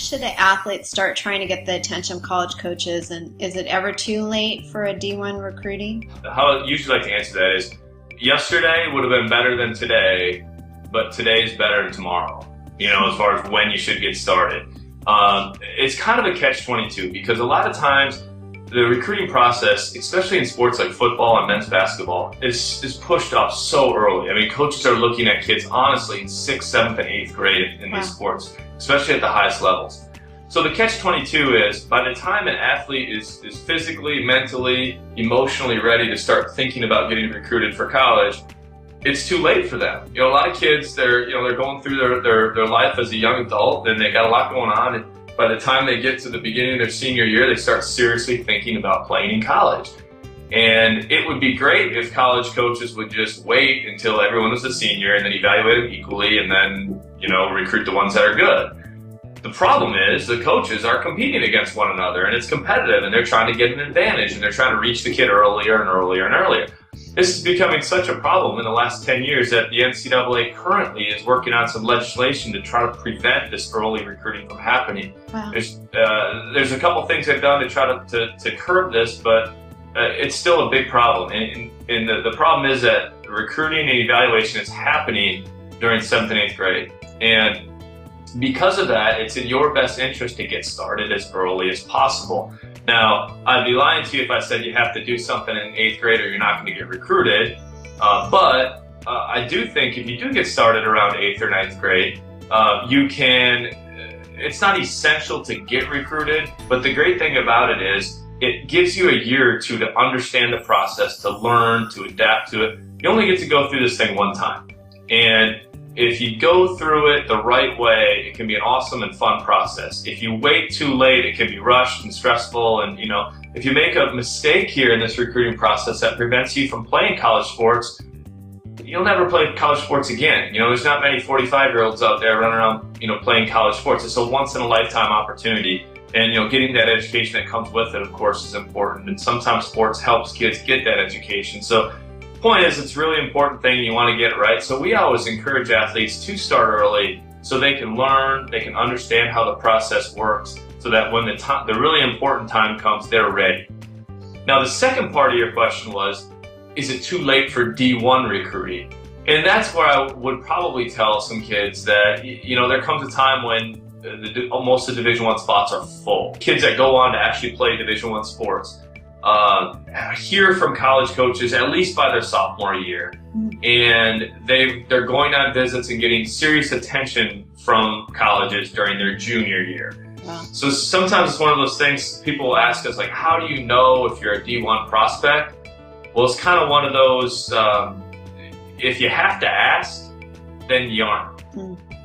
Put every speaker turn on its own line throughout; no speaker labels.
should the athletes start trying to get the attention of college coaches, and is it ever too late for a D1 recruiting?
How I usually like to answer that is, yesterday would have been better than today, but today is better than tomorrow, as far as when you should get started. It's kind of a catch-22 because a lot of times the recruiting process, especially in sports like football and men's basketball, is pushed off so early. I mean, coaches are looking at kids honestly in 6th, 7th, and 8th grade in these sports, especially at the highest levels. So the catch-22 is, by the time an athlete is physically, mentally, emotionally ready to start thinking about getting recruited for college, it's too late for them. A lot of kids, they're going through their life as a young adult, and they got a lot going on. And by the time they get to the beginning of their senior year, they start seriously thinking about playing in college. And it would be great if college coaches would just wait until everyone was a senior and then evaluate them equally and then, recruit the ones that are good. The problem is the coaches are competing against one another, and it's competitive, and they're trying to get an advantage, and they're trying to reach the kid earlier and earlier and earlier. This is becoming such a problem in the last 10 years that the NCAA currently is working on some legislation to try to prevent this early recruiting from happening.
Wow.
There's a couple things they've done to try to curb this, but it's still a big problem. And the problem is that recruiting and evaluation is happening during 7th and 8th grade. And because of that, it's in your best interest to get started as early as possible. Now, I'd be lying to you if I said you have to do something in 8th grade or you're not going to get recruited. But I do think if you do get started around 8th or 9th grade, you can, it's not essential to get recruited, but the great thing about it is it gives you a year or two to understand the process, to learn, to adapt to it. You only get to go through this thing one time. And if you go through it the right way, it can be an awesome and fun process. If you wait too late, it can be rushed and stressful. And, if you make a mistake here in this recruiting process that prevents you from playing college sports, you'll never play college sports again. There's not many 45-year-olds out there running around, playing college sports. It's a once-in-a-lifetime opportunity. And, getting that education that comes with it, of course, is important. And sometimes sports helps kids get that education. So the point is, it's a really important thing. You want to get it right. So we always encourage athletes to start early so they can learn, they can understand how the process works, so that when the really important time comes, they're ready. Now, the second part of your question was, is it too late for D1 recruiting? And that's where I would probably tell some kids that, there comes a time when most of the Division I spots are full. Kids that go on to actually play Division I sports hear from college coaches at least by their sophomore year, and they're going on visits and getting serious attention from colleges during their junior year.
Wow.
So sometimes it's one of those things people will ask us, like, how do you know if you're a D1 prospect? Well, it's kind of one of those, if you have to ask, then you aren't.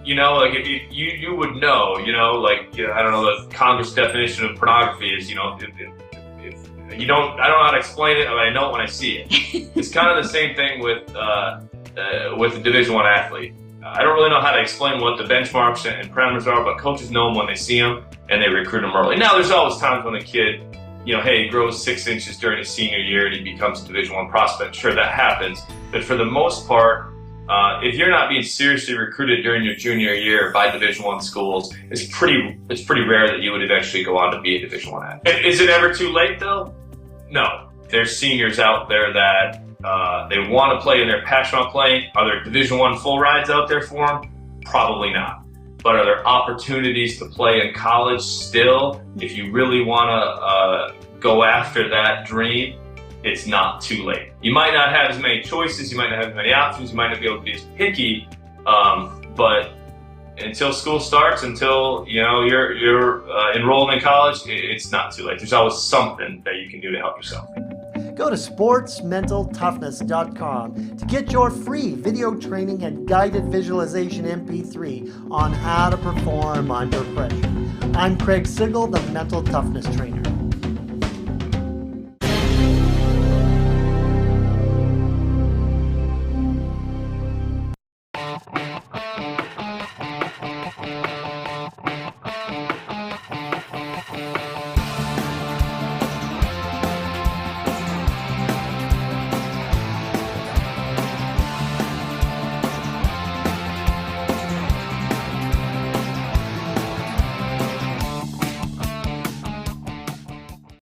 Like if you would know, I don't know, the Congress definition of pornography is, if you don't, I don't know how to explain it, but I know it when I see it. It's kind of the same thing with a Division I athlete. I don't really know how to explain what the benchmarks and parameters are, but coaches know them when they see them, and they recruit them early. Now, there's always times when a kid, he grows 6 inches during his senior year and he becomes a Division I prospect. Sure, that happens. But for the most part, if you're not being seriously recruited during your junior year by Division I schools, it's pretty rare that you would eventually go on to be a Division I athlete. Is it ever too late, though? No. There's seniors out there that they want to play and they're passionate about playing. Are there Division I full rides out there for them? Probably not. But are there opportunities to play in college still? If you really want to go after that dream, it's not too late. You might not have as many choices, you might not have as many options, you might not be able to be as picky, but until school starts, until you're enrolled in college, it's not too late. There's always something that you can do to help yourself.
Go to sportsmentaltoughness.com to get your free video training and guided visualization MP3 on how to perform under pressure. I'm Craig Sigel, the Mental Toughness Trainer.